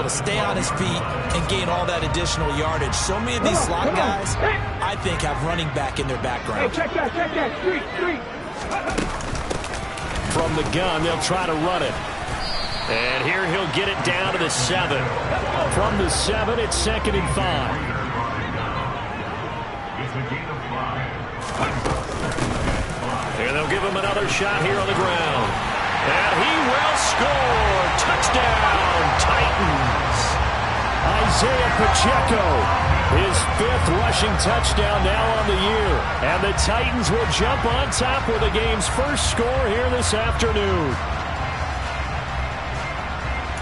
to stay on his feet and gain all that additional yardage. So many of these slot guys, I think, have running back in their background. Hey, check that, street. From the gun, they'll try to run it. And here he'll get it down to the 7. From the 7, it's 2nd and 5. And they'll give him another shot here on the ground. And he will score. Touchdown, Titans. Isaiah Pacheco, his 5th rushing touchdown now on the year. And the Titans will jump on top with the game's first score here this afternoon.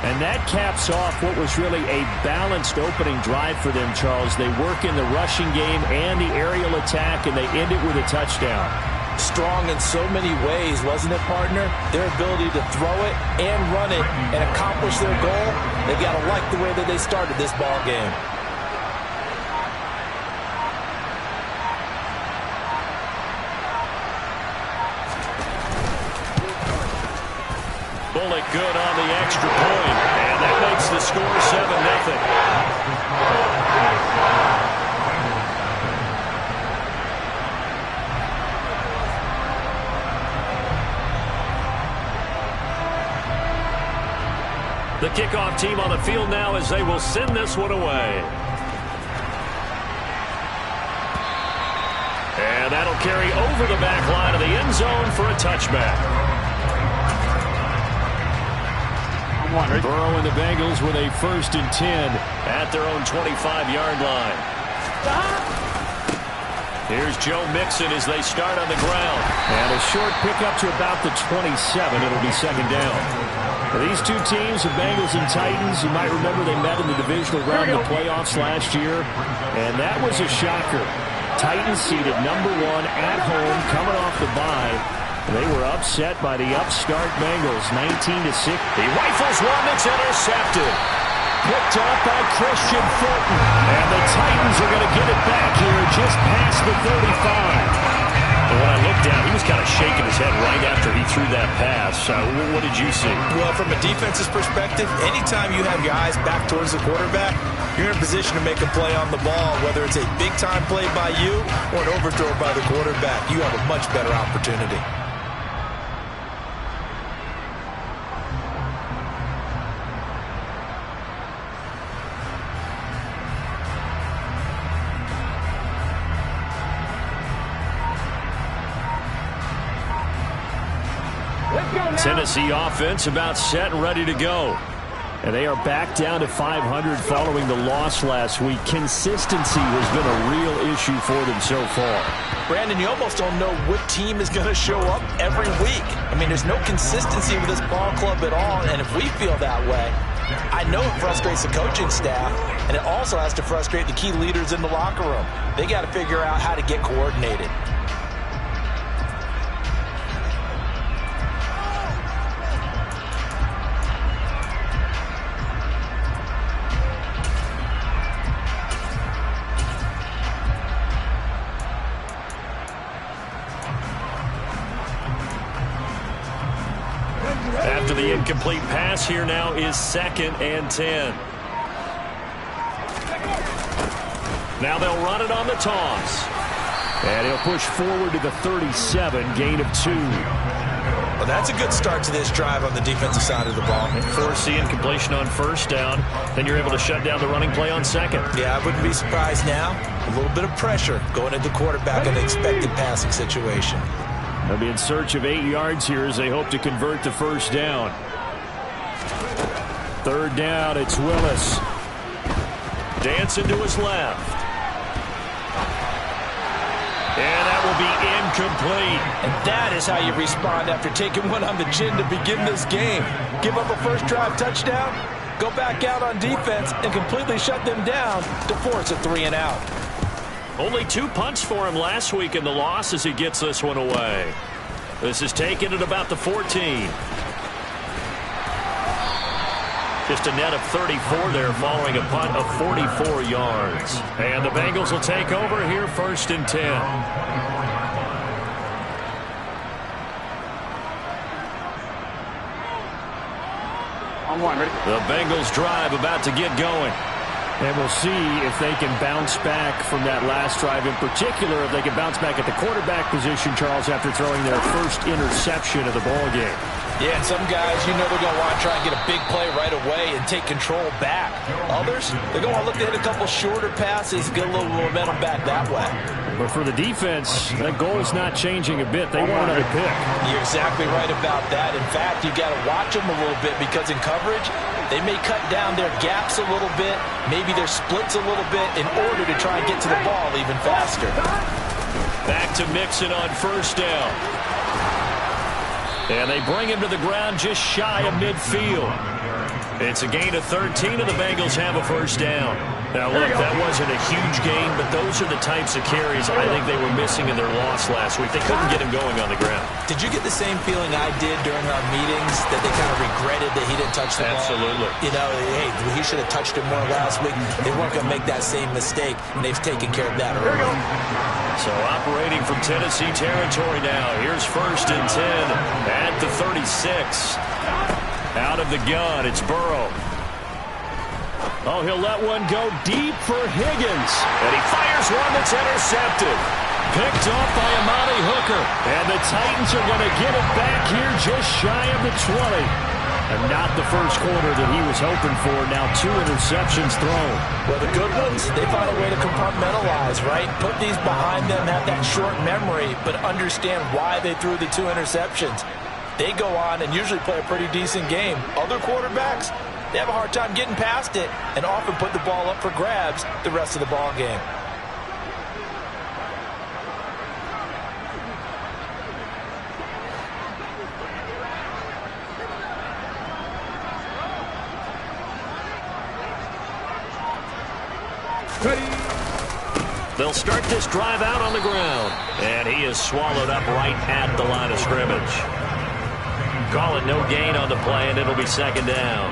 And that caps off what was really a balanced opening drive for them, Charles. They work in the rushing game and the aerial attack, and they end it with a touchdown. Strong in so many ways, wasn't it, partner? Their ability to throw it and run it and accomplish their goal, they've got to like the way that they started this ball game. Bullock good on the extra point, and that makes the score 7-0. The kickoff team on the field now as they will send this one away. And that'll carry over the back line of the end zone for a touchback. Burrow and the Bengals with a 1st and 10 at their own 25-yard line. Here's Joe Mixon as they start on the ground. And a short pickup to about the 27. It'll be 2nd down. These two teams, the Bengals and Titans, you might remember they met in the divisional round of the playoffs last year, and that was a shocker. Titans seeded #1 at home, coming off the bye. They were upset by the upstart Bengals, 19-6. He rifles one, it's intercepted. Picked up by Christian Fulton, and the Titans are going to get it back here just past the 35. And when I looked down, he was kind of shaking his head right after he threw that pass. What did you see? Well, from a defense's perspective, anytime you have your eyes back towards the quarterback, you're in a position to make a play on the ball, whether it's a big-time play by you or an overthrow by the quarterback. You have a much better opportunity. Tennessee offense about set and ready to go. And they are back down to 500 following the loss last week. Consistency has been a real issue for them so far. Brandon, you almost don't know what team is going to show up every week. I mean, there's no consistency with this ball club at all, and if we feel that way, I know it frustrates the coaching staff, and it also has to frustrate the key leaders in the locker room. They got to figure out how to get coordinated. After the incomplete pass, here now is 2nd and 10. Now they'll run it on the toss. And he'll push forward to the 37, gain of 2. Well, that's a good start to this drive on the defensive side of the ball. Force the incompletion on 1st down. Then you're able to shut down the running play on 2nd. Yeah, I wouldn't be surprised now. A little bit of pressure going into quarterback in an expected passing situation. They'll be in search of 8 yards here as they hope to convert the 1st down. 3rd down, it's Willis. Dancing to his left. And that will be incomplete. And that is how you respond after taking one on the chin to begin this game. Give up a first drive touchdown, go back out on defense, and completely shut them down to force a 3 and out. Only 2 punts for him last week in the loss as he gets this one away. This is taken at about the 14. Just a net of 34 there following a punt of 44 yards. And the Bengals will take over here 1st and 10. On one, ready? The Bengals drive about to get going. And we'll see if they can bounce back from that last drive, in particular if they can bounce back at the quarterback position, Charles, after throwing their first interception of the ball game. Yeah, and some guys, you know they're going to want to try and get a big play right away and take control back. Others, they're going to want to look to hit a couple shorter passes, get a little momentum back that way. But for the defense, that goal is not changing a bit. They want another pick. You're exactly right about that. In fact, you got to watch them a little bit because in coverage, they may cut down their gaps a little bit, maybe their splits a little bit in order to try and get to the ball even faster. Back to Mixon on first down. And they bring him to the ground just shy of midfield. It's a gain of 13, and the Bengals have a first down. Now, look, that wasn't a huge gain, but those are the types of carries I think they were missing in their loss last week. They couldn't get him going on the ground. Did you get the same feeling I did during our meetings, that they kind of regretted that he didn't touch the ball? Absolutely. You know, hey, he should have touched it more last week. They weren't going to make that same mistake, and they've taken care of that early. So operating from Tennessee territory now. Here's first and 10 at the 36. Out of the gun, it's Burrow. Oh, he'll let one go deep for Higgins. And he fires one that's intercepted. Picked off by Amani Hooker. And the Titans are going to get it back here just shy of the 20. And not the first quarter that he was hoping for. Now 2 interceptions thrown. Well, the good ones, they find a way to compartmentalize, right? Put these behind them, have that short memory, but understand why they threw the 2 interceptions. They go on and usually play a pretty decent game. Other quarterbacks, they have a hard time getting past it and often put the ball up for grabs the rest of the ball game. They'll start this drive out on the ground. And he is swallowed up right at the line of scrimmage. Call it no gain on the play, and it'll be second down.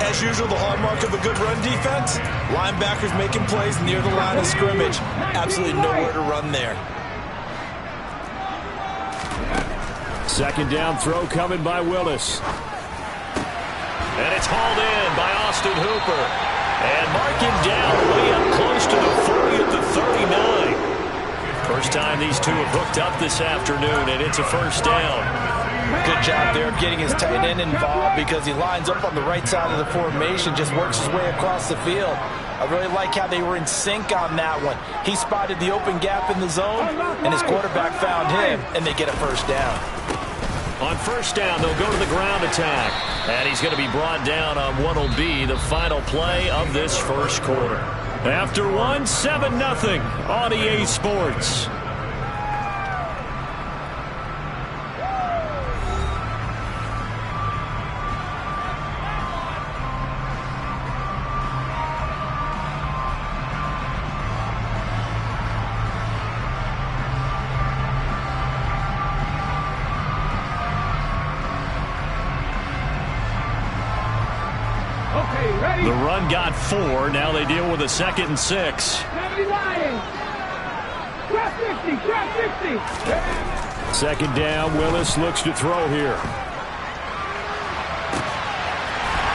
As usual, the hallmark of a good run defense, linebackers making plays near the line of scrimmage. Absolutely nowhere to run there. Second down throw coming by Willis. And it's hauled in by Austin Hooper. And mark him down way up close to the 40 at the 39. First time these two have hooked up this afternoon, and it's a first down. Good job there of getting his tight end involved because he lines up on the right side of the formation, just works his way across the field. I really like how they were in sync on that one. He spotted the open gap in the zone, and his quarterback found him, and they get a first down. On first down, they'll go to the ground attack. And he's going to be brought down on what will be the final play of this first quarter. After one, 7-0 on EA Sports. The run got 4. Now they deal with a 2nd and 6. Second down. Willis looks to throw here.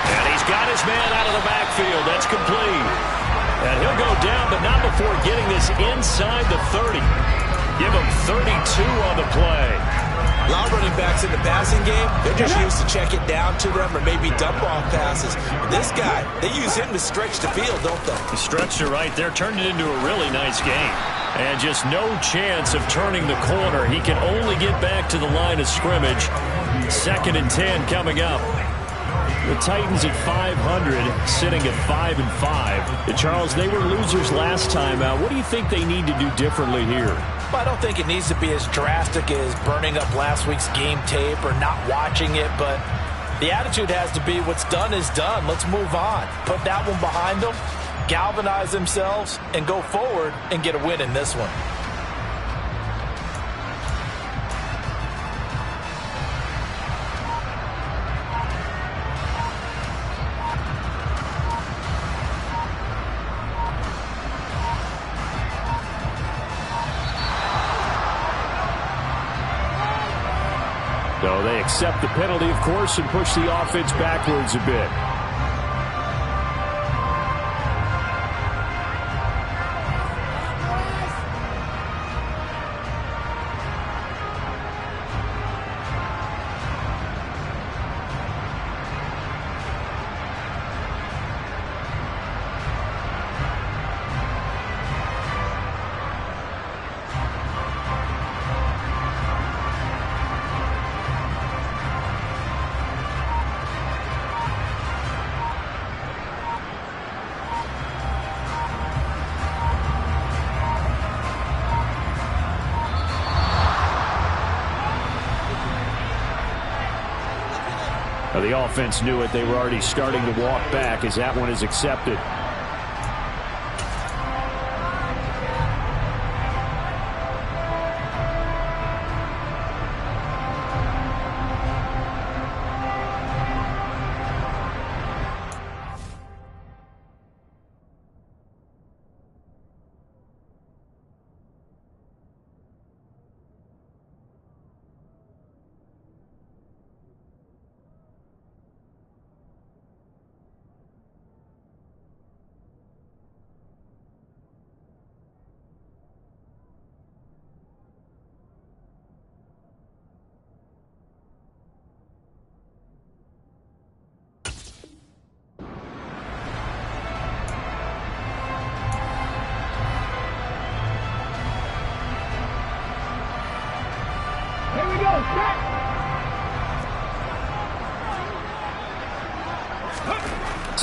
And he's got his man out of the backfield. That's complete. And he'll go down, but not before getting this inside the 30. Give him 32 on the play. A lot of running backs in the passing game, they're just used to check it down to them or maybe dump off passes. But this guy, they use him to stretch the field, don't they? He stretched it right there, turned it into a really nice game. And just no chance of turning the corner. He can only get back to the line of scrimmage. 2nd and 10 coming up. The Titans at 500, sitting at 5-5. Charles, they were losers last time out. What do you think they need to do differently here? Well, I don't think it needs to be as drastic as burning up last week's game tape or not watching it, but the attitude has to be what's done is done. Let's move on. Put that one behind them, galvanize themselves, and go forward and get a win in this one. So they accept the penalty, of course, and push the offense backwards a bit. The offense knew it. They were already starting to walk back as that one is accepted.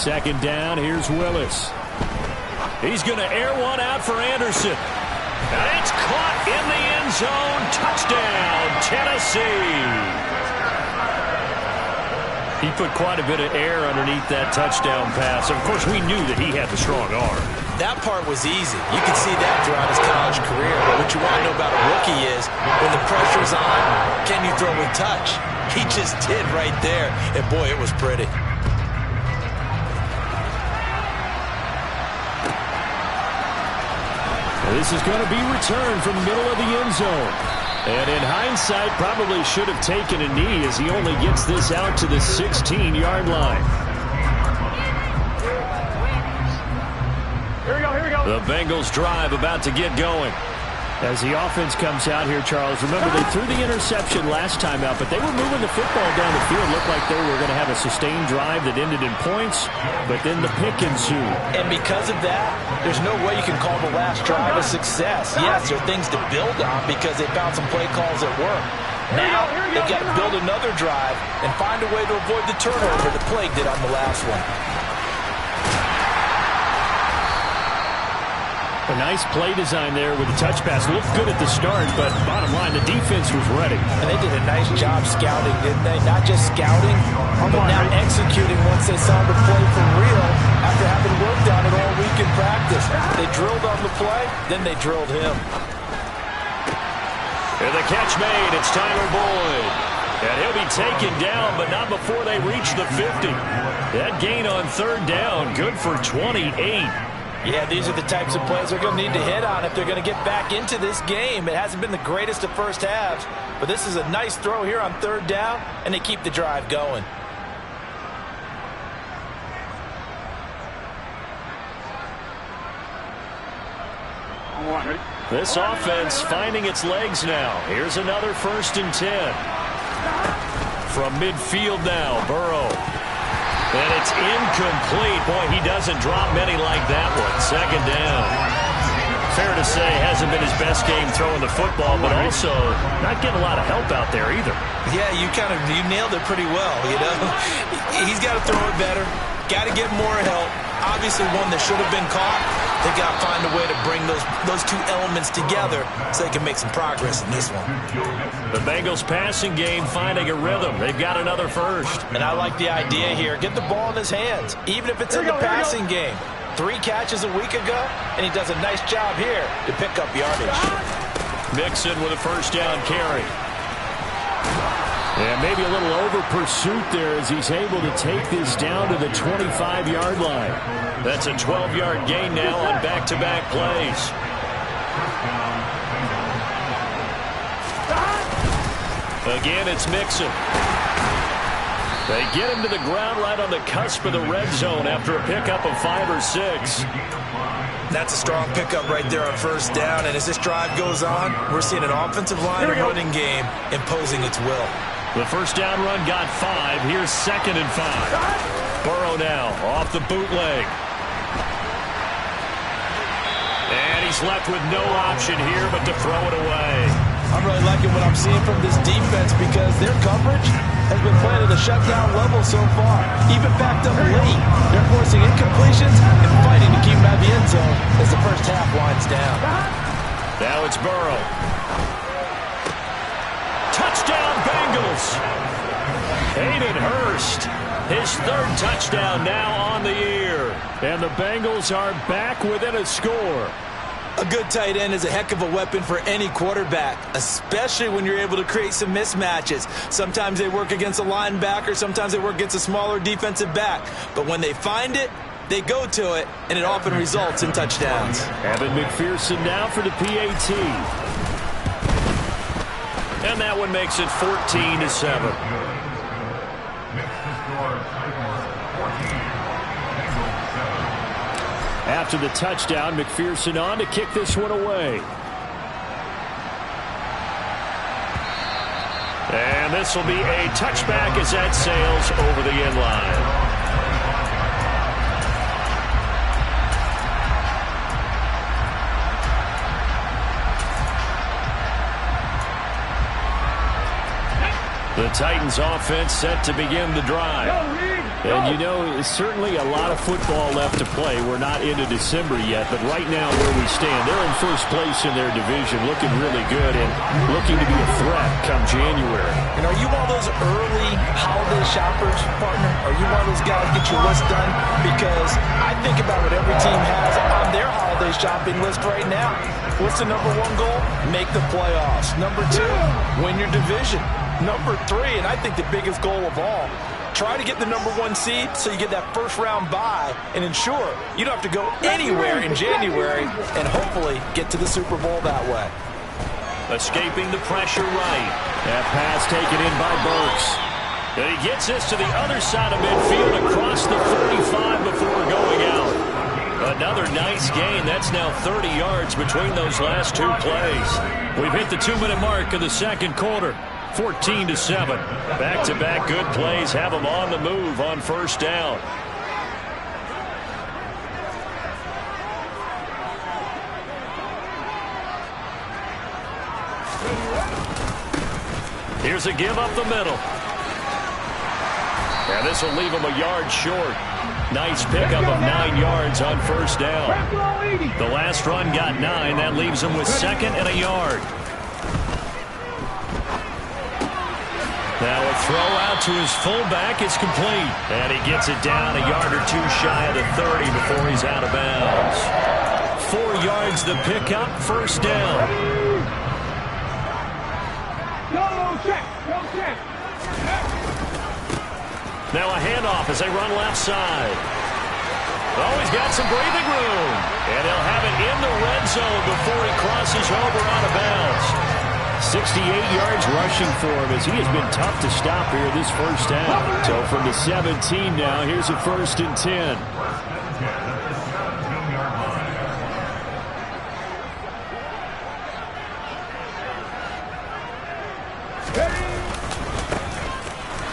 Second down, here's Willis. He's going to air one out for Anderson. And it's caught in the end zone. Touchdown, Tennessee. He put quite a bit of air underneath that touchdown pass. Of course, we knew that he had the strong arm. That part was easy. You could see that throughout his college career. But what you want to know about a rookie is when the pressure's on, can you throw with touch? He just did right there. And, boy, it was pretty. This is going to be returned from the middle of the end zone. And in hindsight, probably should have taken a knee as he only gets this out to the 16-yard line. Here we go, here we go. The Bengals drive about to get going. As the offense comes out here, Charles, remember they threw the interception last time out, but they were moving the football down the field. Looked like they were going to have a sustained drive that ended in points, but then the pick ensued. And because of that, there's no way you can call the last drive a success. Yes, there are things to build on because they found some play calls that work. Now, they've got to build another drive and find a way to avoid the turnover that plagued it on the last one. A nice play design there with the touch pass. Looked good at the start, but bottom line, the defense was ready. And they did a nice job scouting, didn't they? Not just scouting, but now executing once they saw the play for real after having worked on it all week in practice. They drilled on the play, then they drilled him. And the catch made. It's Tyler Boyd. And he'll be taken down, but not before they reach the 50. That gain on third down, good for 28. Yeah, these are the types of plays they're going to need to hit on if they're going to get back into this game. It hasn't been the greatest of first halves, but this is a nice throw here on third down, and they keep the drive going. This offense finding its legs now. Here's another 1st and 10. From midfield now, Burrow. And it's incomplete. Boy, he doesn't drop many like that one. Second down. Fair to say, hasn't been his best game throwing the football, but also not getting a lot of help out there either. Yeah, you nailed it pretty well, you know. He's got to throw it better. Got to get more help. Obviously one that should have been caught. They got to find a way to bring those two elements together so they can make some progress in this one. The Bengals passing game finding a rhythm. They've got another first. And I like the idea here. Get the ball in his hands, even if it's in the passing game. 3 catches a week ago, and he does a nice job here to pick up yardage. Mixon with a 1st down carry. And maybe a little over pursuit there as he's able to take this down to the 25-yard line. That's a 12-yard gain now on back-to-back plays. Again, it's Mixon. They get him to the ground right on the cusp of the red zone after a pickup of 5 or 6. That's a strong pickup right there on first down, and as this drive goes on, we're seeing an offensive line and running game imposing its will. The first down run got 5. Here's 2nd and 5. Burrow now off the bootleg. And he's left with no option here but to throw it away. I'm really liking what I'm seeing from this defense because their coverage has been playing at a shutdown level so far. Even backed up late, they're forcing incompletions and fighting to keep them out of the end zone as the first half winds down. Now it's Burrow. Touchdown, Bengals. Hayden Hurst, his 3rd touchdown now on the year. And the Bengals are back within a score. A good tight end is a heck of a weapon for any quarterback, especially when you're able to create some mismatches. Sometimes they work against a linebacker, sometimes they work against a smaller defensive back. But when they find it, they go to it, and it often results in touchdowns. Evan McPherson now for the PAT. And that one makes it 14-7. After the touchdown, McPherson on to kick this one away. And this will be a touchback as that sails over the end line. The Titans offense set to begin the drive. And you know, certainly a lot of football left to play. We're not into December yet, but right now where we stand, they're in first place in their division, looking really good and looking to be a threat come January. And are you one of those early holiday shoppers, partner? Are you one of those guys get your list done? Because I think about what every team has on their holiday shopping list right now. What's the #1 goal? Make the playoffs. #2, win your division. #3, and I think the biggest goal of all, try to get the #1 seed so you get that first-round bye and ensure you don't have to go anywhere in January and hopefully get to the Super Bowl that way. Escaping the pressure right. That pass taken in by Burks. And he gets this to the other side of midfield across the 35 before going out. Another nice gain. That's now 30 yards between those last 2 plays. We've hit the 2-minute mark of the second quarter. 14-7. Back-to-back good plays have them on the move on first down. Here's a give up the middle. And this will leave him a yard short. Nice pickup of 9 yards on first down. The last run got 9. That leaves him with 2nd and a yard. Now a throw out to his fullback is complete. And he gets it down a yard or 2 shy of the 30 before he's out of bounds. 4 yards the pickup, first down. Now a handoff as they run left side. Oh, he's got some breathing room. And he'll have it in the red zone before he crosses over out of bounds. 68 yards rushing for him as he has been tough to stop here this first half. So from the 17 now, here's a 1st and 10.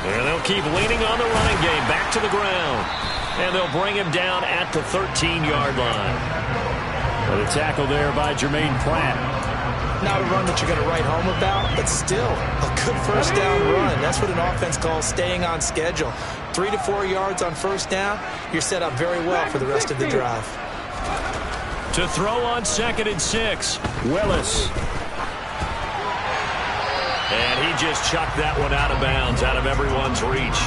And they'll keep leaning on the running game back to the ground. And they'll bring him down at the 13-yard line. Well, the tackle there by Jermaine Pratt. Not a run that you're going to write home about, but still a good first down run. That's what an offense calls staying on schedule. 3 to 4 yards on first down, you're set up very well for the rest of the drive. To throw on 2nd and 6, Willis. And he just chucked that one out of bounds, out of everyone's reach.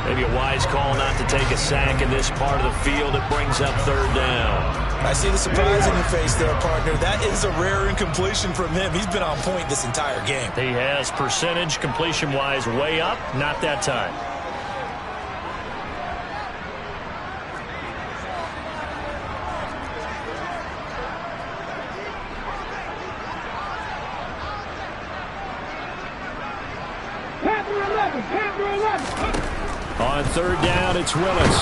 Maybe a wise call not to take a sack in this part of the field. It brings up 3rd down. I see the surprise in your face there, partner. That is a rare incompletion from him. He's been on point this entire game. He has percentage completion-wise way up. Not that time. Panther 11. On third down, it's Willis.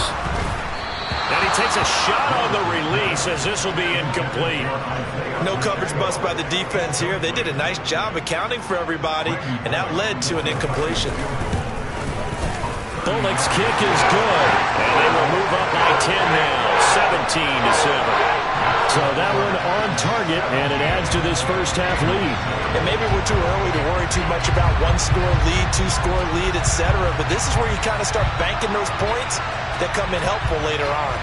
And he takes a shot on the release as this will be incomplete. No coverage bust by the defense here. They did a nice job accounting for everybody, and that led to an incompletion. Bullock's kick is good, and they will move up by 10 now, 17-7. So that one on target, and it adds to this first half lead. And maybe we're too early to worry too much about one-score lead, two-score lead, etc. But this is where you kind of start banking those points that come in helpful later on.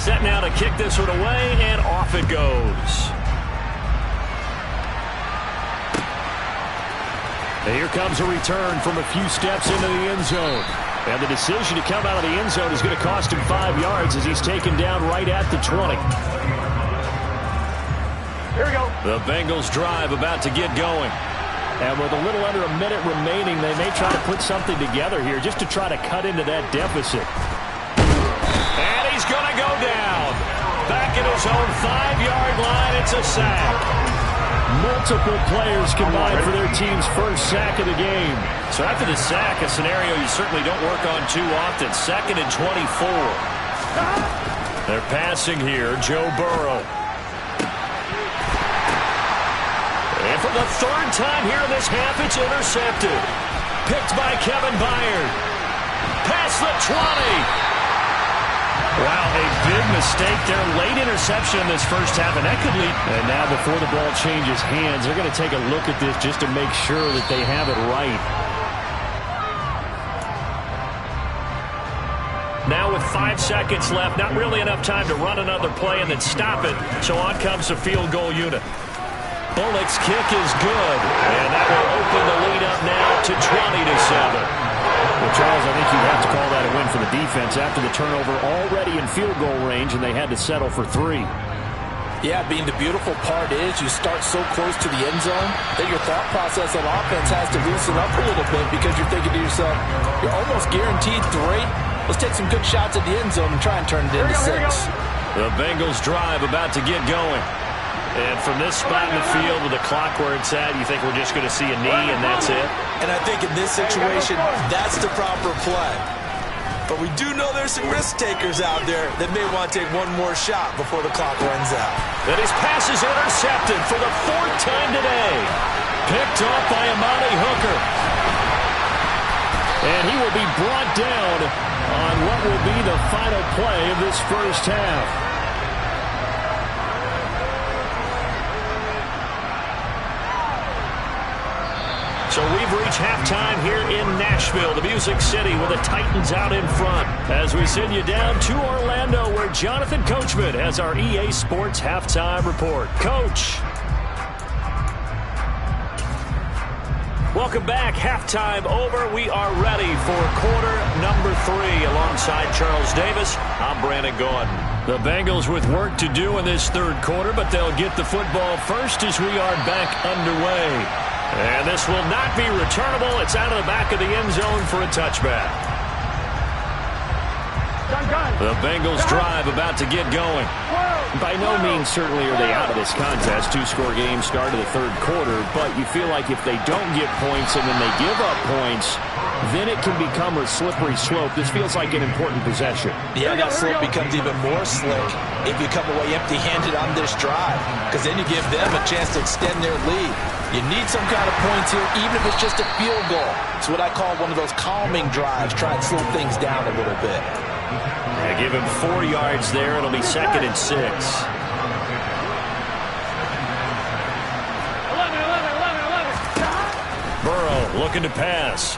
Set now to kick this one away, and off it goes. And here comes a return from a few steps into the end zone. And the decision to come out of the end zone is going to cost him 5 yards as he's taken down right at the 20. Here we go. The Bengals drive about to get going. And with a little under a minute remaining, they may try to put something together here just to try to cut into that deficit. And he's going to go down. Back at his own 5-yard line, it's a sack. Multiple players combined for their team's first sack of the game. So after the sack, a scenario you certainly don't work on too often. 2nd and 24. They're passing here, Joe Burrow. And for the third time here in this half, it's intercepted. Picked by Kevin Byard. Past the 20. Wow, a big mistake there. Late interception in this first half, and that could lead. And now before the ball changes hands, they're going to take a look at this just to make sure that they have it right. Now with 5 seconds left, not really enough time to run another play and then stop it. So on comes the field goal unit. Bullock's kick is good, and that will open the lead up now to 20-7. Well, Charles, I think you'd have to call that a win for the defense after the turnover already in field goal range, and they had to settle for 3. Yeah, being the beautiful part is you start so close to the end zone that your thought process on offense has to loosen up a little bit because you're thinking to yourself, you're almost guaranteed 3. Let's take some good shots at the end zone and try and turn it into 6. The Bengals drive about to get going. And from this spot in the field with the clock where it's at, you think we're just going to see a knee and that's it? And I think in this situation, that's the proper play. But we do know there's some risk takers out there that may want to take one more shot before the clock runs out. And his pass is intercepted for the 4th time today. Picked off by Amani Hooker. And he will be brought down on what will be the final play of this first half. So we've reached halftime here in Nashville, the Music City, with the Titans out in front. As we send you down to Orlando, where Jonathan Coachman has our EA Sports Halftime Report. Coach. Welcome back. Halftime over. We are ready for quarter number 3. Alongside Charles Davis, I'm Brandon Gordon. The Bengals with work to do in this third quarter, but they'll get the football first as we are back underway. And this will not be returnable. It's out of the back of the end zone for a touchback. The Bengals drive about to get going. By no means certainly are they out of this contest. 2-score game start of the third quarter, but you feel like if they don't get points and then they give up points, then it can become a slippery slope. This feels like an important possession. Yeah, that slope becomes even more slick if you come away empty-handed on this drive, because then you give them a chance to extend their lead. You need some kind of points here, even if it's just a field goal. It's what I call one of those calming drives. Try and slow things down a little bit. They give him 4 yards there. It'll be 2nd and 6. 11. Burrow looking to pass.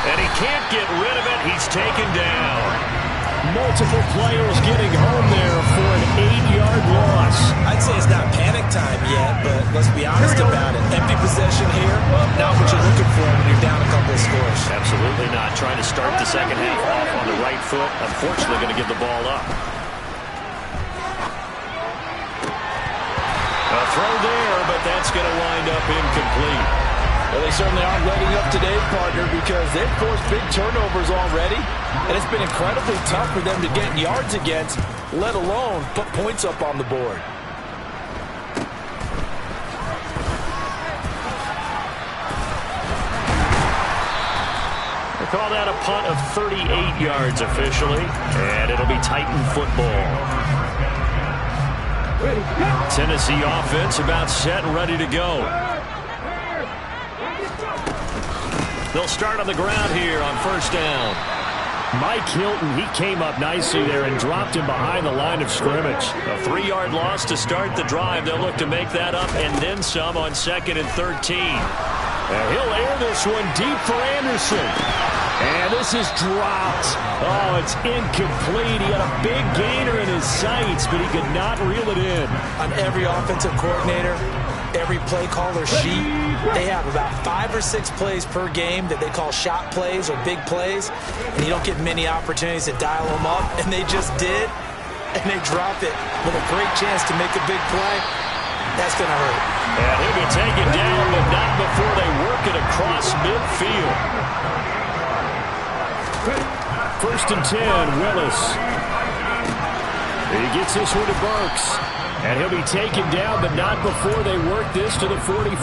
And he can't get rid of it. He's taken down. Multiple players getting home there for an 8-yard loss. I'd say it's not panic time yet, but let's be honest about it. Empty possession here, not what you're looking for when you're down a couple of scores. Absolutely not. Trying to start the second half off on the right foot. Unfortunately, going to give the ball up. A throw there, but that's going to wind up incomplete. Well, they certainly aren't letting up today, partner, because they've forced big turnovers already, and it's been incredibly tough for them to get yards against, let alone put points up on the board. They call that a punt of 38 yards officially, and it'll be Titan football. Tennessee offense about set and ready to go. They'll start on the ground here on first down. Mike Hilton, he came up nicely there and dropped him behind the line of scrimmage. A 3-yard loss to start the drive. They'll look to make that up and then some on 2nd and 13. And he'll air this one deep for Anderson. And this is dropped. Oh, it's incomplete. He had a big gainer in his sights, but he could not reel it in. On every offensive coordinator, every play caller sheet, they have about 5 or 6 plays per game that they call shot plays or big plays, and you don't get many opportunities to dial them up, and they just did, and they dropped it with a great chance to make a big play. That's going to hurt. And he'll be taken down, but not before they work it across midfield. 1st and 10, Willis. He gets this one to Burks. And he'll be taken down, but not before they work this to the 45.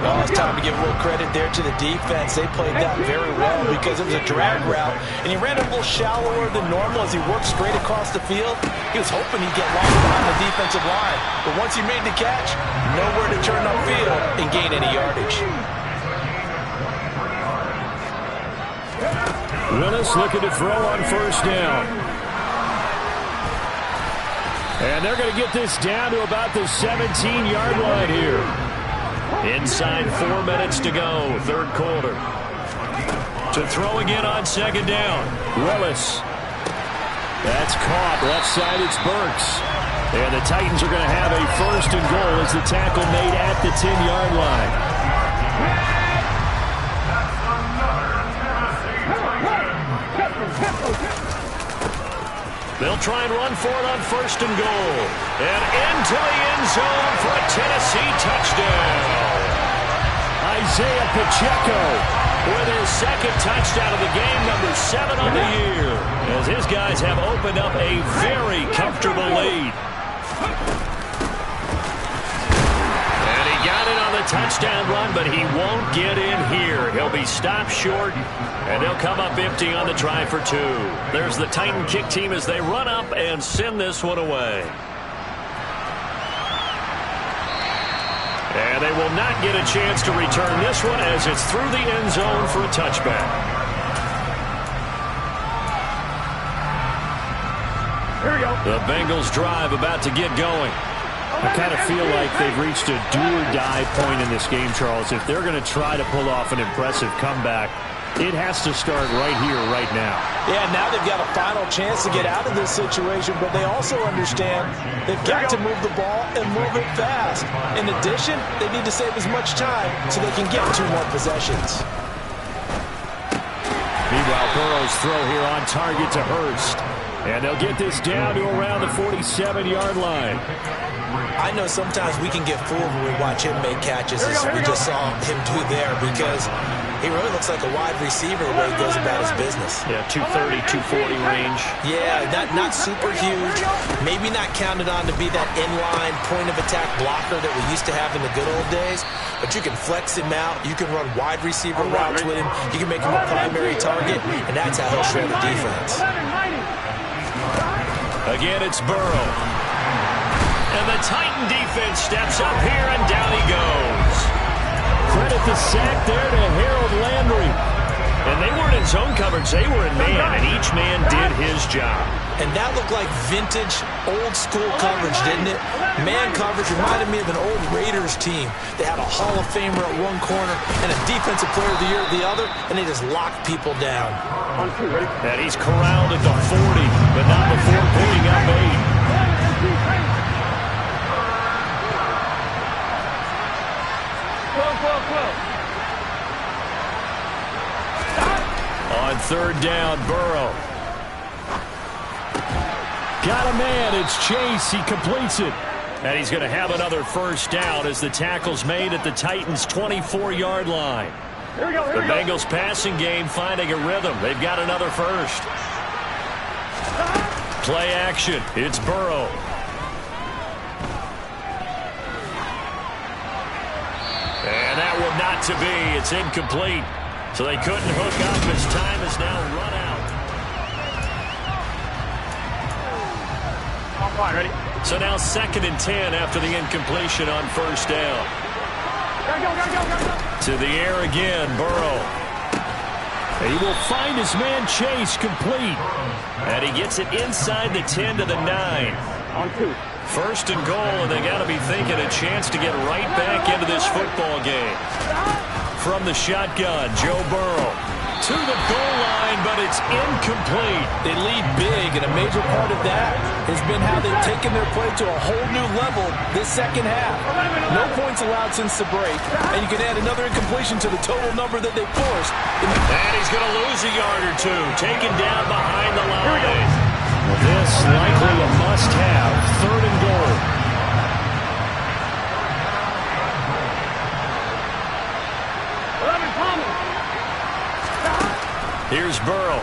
Well, it's time to give a little credit there to the defense. They played that very well because it was a drag route, and he ran a little shallower than normal as he worked straight across the field. He was hoping he'd get lost behind the defensive line, but once he made the catch, nowhere to turn upfield and gain any yardage. Willis looking to throw on first down. And they're going to get this down to about the 17-yard line here. Inside 4 minutes to go, 3rd quarter. To throw again on 2nd down. Willis. That's caught. Left side, it's Burks. And the Titans are going to have a 1st and goal as the tackle made at the 10-yard line. They'll try and run for it on 1st and goal. And into the end zone for a Tennessee touchdown. Isaiah Pacheco with his 2nd touchdown of the game, number 7 on the year, as his guys have opened up a very comfortable lead. And he got it on the touchdown run, but he won't get in here. He'll be stopped short, and they'll come up empty on the try for 2. There's the Titan kick team as they run up and send this one away. And they will not get a chance to return this one as it's through the end zone for a touchback. Here we go. The Bengals drive about to get going. I kind of feel like they've reached a do-or-die point in this game, Charles. If they're going to try to pull off an impressive comeback, it has to start right here, right now. Yeah, now they've got a final chance to get out of this situation, but they also understand they've got to move the ball and move it fast. In addition, they need to save as much time so they can get 2 more possessions. Meanwhile, Burrow's throw here on target to Hurst. And they'll get this down to around the 47-yard line. I know sometimes we can get fooled when we watch him make catches, as we just saw him do there, because he really looks like a wide receiver the way he goes about his business. Yeah, 230, 240 range. Yeah, not super huge. Maybe not counted on to be that inline point-of-attack blocker that we used to have in the good old days, but you can flex him out. You can run wide receiver routes with him. You can make him a primary target, and that's how he'll shred the defense. Again, it's Burrow. And the Titan defense steps up here, and down he goes. Credit the sack there to Harold Landry. And they weren't in zone coverage. They were in man, and each man did his job. And that looked like vintage, old-school coverage, didn't it? Man coverage reminded me of an old Raiders team. They had a Hall of Famer at one corner and a Defensive Player of the Year at the other, and they just locked people down. And he's corralled at the 40, but not before picking up 8. On 3rd down, Burrow. Got a man, it's Chase, he completes it. And he's going to have another first down as the tackle's made at the Titans' 24-yard line. The Bengals passing game finding a rhythm. They've got another first. Play action. It's Burrow. And that one not to be. It's incomplete. So they couldn't hook up as time is now run out. All right, ready? So now 2nd and 10 after the incompletion on first down. Go. To the air again, Burrow. He will find his man Chase complete. And he gets it inside the 10 to the 9. On 2. First and goal, and they got to be thinking a chance to get right back into this football game. From the shotgun, Joe Burrow to the goal line, but it's incomplete. They lead big, and a major part of that has been how they've taken their play to a whole new level this second half. No points allowed since the break, and you can add another incompletion to the total number that they forced. And he's going to lose a yard or two, taken down behind the line. This likely a must-have, 3rd and goal. Here's Burrow.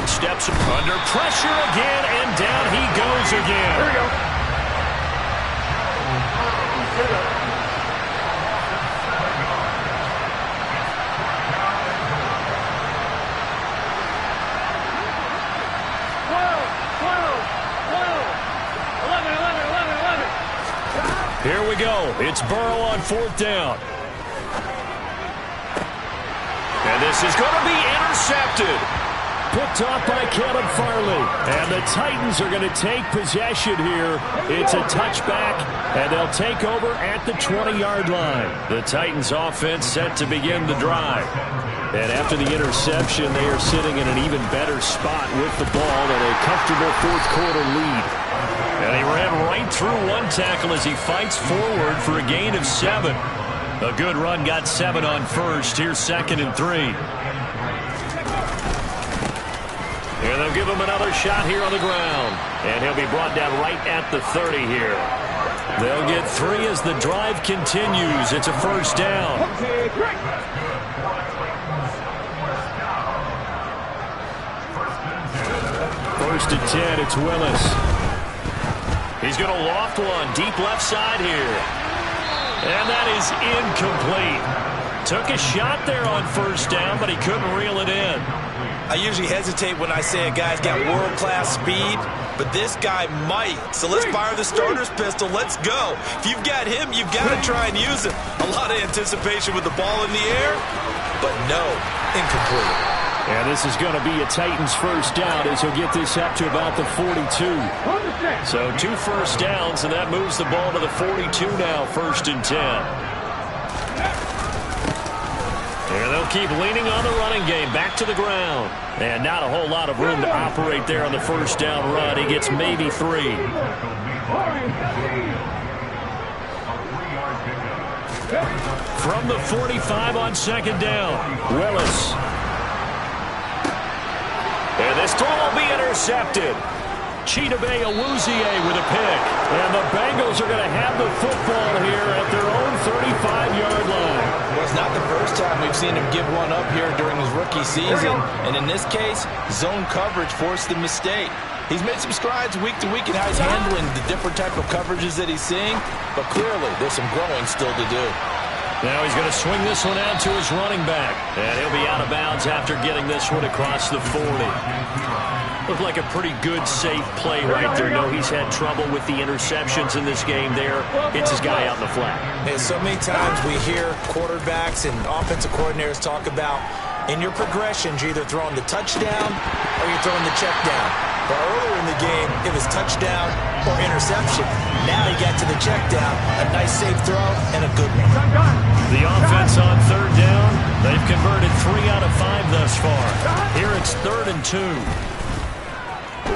Steps under pressure again, and down he goes again. Here we go. Here we go. It's Burrow on 4th down. And this is going to be intercepted. Picked off by Caleb Farley. And the Titans are going to take possession here. It's a touchback, and they'll take over at the 20-yard line. The Titans offense set to begin the drive. And after the interception, they are sitting in an even better spot with the ball and a comfortable 4th-quarter lead. And he ran right through one tackle as he fights forward for a gain of 7. A good run got 7 on first. Here's 2nd and 3. And they'll give him another shot here on the ground. And he'll be brought down right at the 30 here. They'll get 3 as the drive continues. It's a first down. First and 10, it's Willis. He's going to loft one deep left side here. And that is incomplete. Took a shot there on first down, but he couldn't reel it in. I usually hesitate when I say a guy's got world-class speed, but this guy might. So let's fire the starter's pistol. Let's go. If you've got him, you've got to try and use him. A lot of anticipation with the ball in the air, but no, incomplete. And this is going to be a Titans first down as he'll get this up to about the 42. So 2 first downs, and that moves the ball to the 42 now, 1st and 10. And they'll keep leaning on the running game, back to the ground. And not a whole lot of room to operate there on the first down run. He gets maybe 3. From the 45 on 2nd down, Willis. And this throw will be intercepted. Chidobe Awuzie with a pick. And the Bengals are going to have the football here at their own 35-yard line. Well, it's not the first time we've seen him give one up here during his rookie season. And in this case, zone coverage forced the mistake. He's made some strides week to week in how he's handling the different type of coverages that he's seeing. But clearly, there's some growing still to do. Now he's going to swing this one out to his running back. And he'll be out of bounds after getting this one across the 40. Looked like a pretty good, safe play right there. No, he's had trouble with the interceptions in this game there. Hits his guy out in the flat. And so many times we hear quarterbacks and offensive coordinators talk about in your progressions, you're either throwing the touchdown or you're throwing the check down. But earlier in the game, it was touchdown or interception. Now he got to the check down, a nice safe throw, and a good one. The offense on 3rd down, they've converted 3 out of 5 thus far. Here it's 3rd and 2.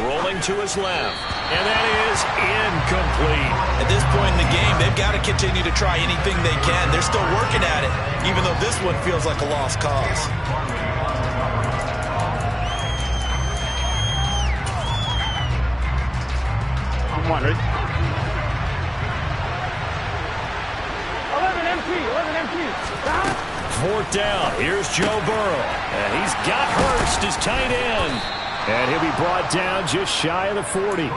Rolling to his left, and that is incomplete. At this point in the game, they've got to continue to try anything they can. They're still working at it, even though this one feels like a lost cause. on one. Ready? 11 empty. Fourth down. Here's Joe Burrow. And he's got Hurst, his tight end. And he'll be brought down just shy of the 40.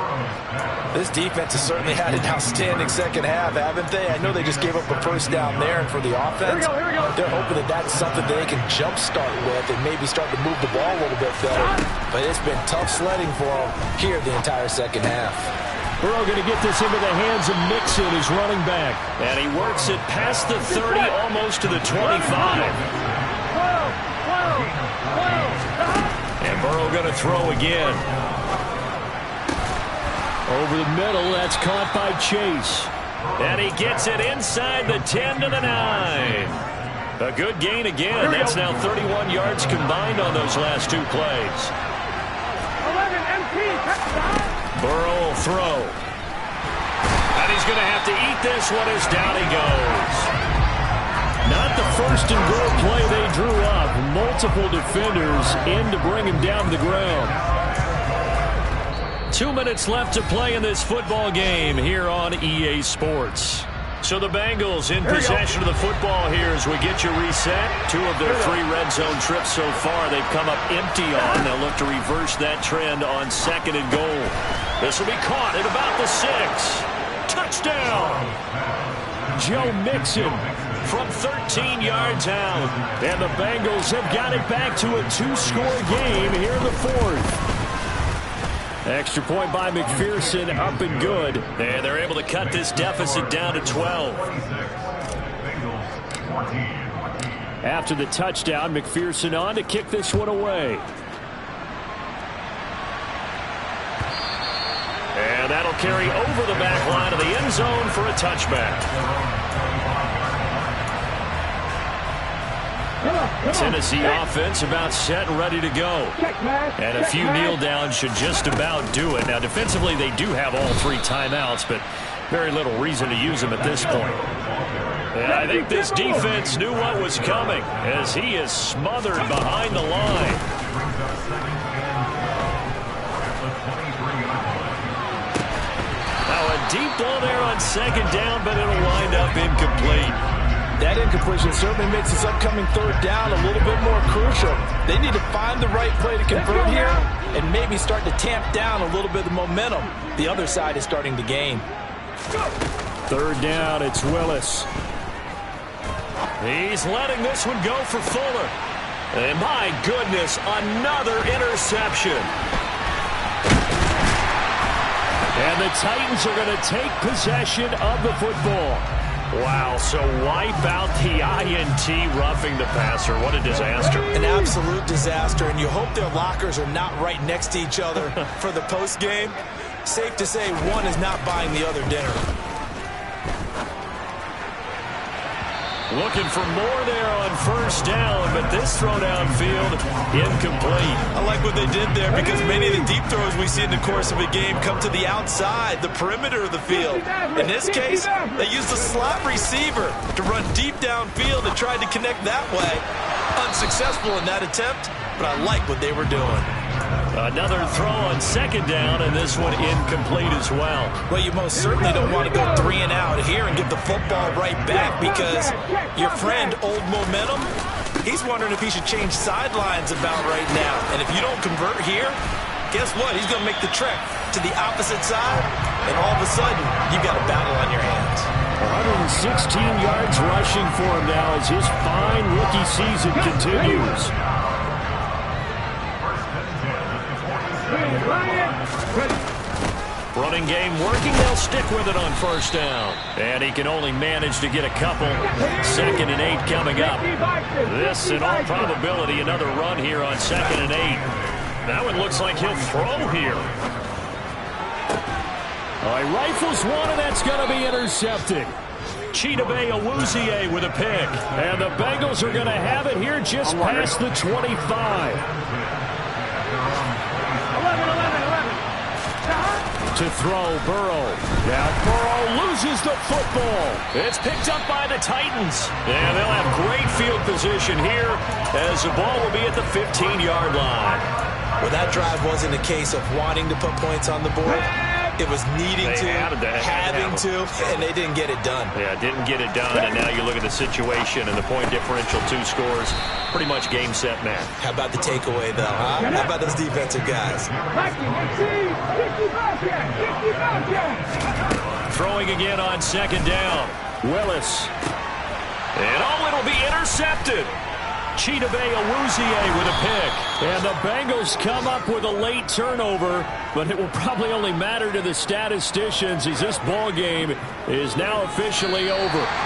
This defense has certainly had an outstanding second half, haven't they? I know they just gave up a first down there, and for the offense, Here we go. they're hoping that that's something that they can jumpstart with and maybe start to move the ball a little bit better. But it's been tough sledding for them here the entire second half. Burrow going to get this into the hands of Mixon, his running back. And he works it past the 30, almost to the 25. 12. And Burrow going to throw again. Over the middle, that's caught by Chase. And he gets it inside the 10 to the 9. A good gain again. That's now 31 yards combined on those last two plays. 11 empty. Burrow will throw. And he's going to have to eat this one as down he goes. Not the first and goal play they drew up. Multiple defenders in to bring him down to the ground. 2 minutes left to play in this football game here on EA Sports. So the Bengals in possession of the football here as we get you reset. 2 of their 3 red zone trips so far they've come up empty on. They'll look to reverse that trend on second and goal. This will be caught at about the 6. Touchdown! Joe Mixon from 13 yards out. And the Bengals have got it back to a 2-score game here in the 4th. Extra point by McPherson, up and good. And they're able to cut this deficit down to 12. After the touchdown, McPherson on to kick this one away. And that'll carry over the back line of the end zone for a touchback. Tennessee offense about set and ready to go. And a few kneel downs should just about do it. Now, defensively, they do have all 3 timeouts, but very little reason to use them at this point. And I think this defense knew what was coming as he is smothered behind the line. Now, a deep ball there on second down, but it'll wind up incomplete. That incompletion certainly makes this upcoming third down a little bit more crucial. They need to find the right play to convert here and maybe start to tamp down a little bit of the momentum the other side is starting to gain. Third down, it's Willis. He's letting this one go for Fuller. And my goodness, another interception. And the Titans are going to take possession of the football. Wow, so wipe out the INT roughing the passer. What a disaster. An absolute disaster, and you hope their lockers are not right next to each other for the post game. Safe to say one is not buying the other dinner. Looking for more there on first down, but this throw downfield incomplete. I like what they did there because many of the deep throws we see in the course of a game come to the outside, the perimeter of the field. In this case, they used a slot receiver to run deep downfield and tried to connect that way. Unsuccessful in that attempt, but I like what they were doing. Another throw on second down, and this one incomplete as well. Well, you most certainly don't want to go 3 and out here and get the football right back because your friend, Old Momentum, he's wondering if he should change sidelines about right now. And if you don't convert here, guess what? He's going to make the trek to the opposite side, and all of a sudden, you've got a battle on your hands. 116 yards rushing for him now as his fine rookie season continues. Running game working. They'll stick with it on first down. And he can only manage to get a couple. 2nd and 8 coming up. This, in all probability, another run here on 2nd and 8. That one looks like he'll throw here. All right, rifles one, and that's going to be intercepted. Chidobe Awuzie with a pick. And the Bengals are going to have it here just past the 25. To throw, Burrow. Now Burrow loses the football. It's picked up by the Titans. And they'll have great field position here as the ball will be at the 15-yard line. Well, that drive wasn't a case of wanting to put points on the board. It was needing to, having to, and they didn't get it done. Yeah, didn't get it done, and now you look at the situation and the point differential, 2 scores, pretty much game, set, match. How about the takeaway, though, huh? How about those defensive guys? Throwing again on 2nd down. Willis. And it'll be intercepted. Chidobe Awuzie with a pick. And the Bengals come up with a late turnover, but it will probably only matter to the statisticians as this ball game is now officially over.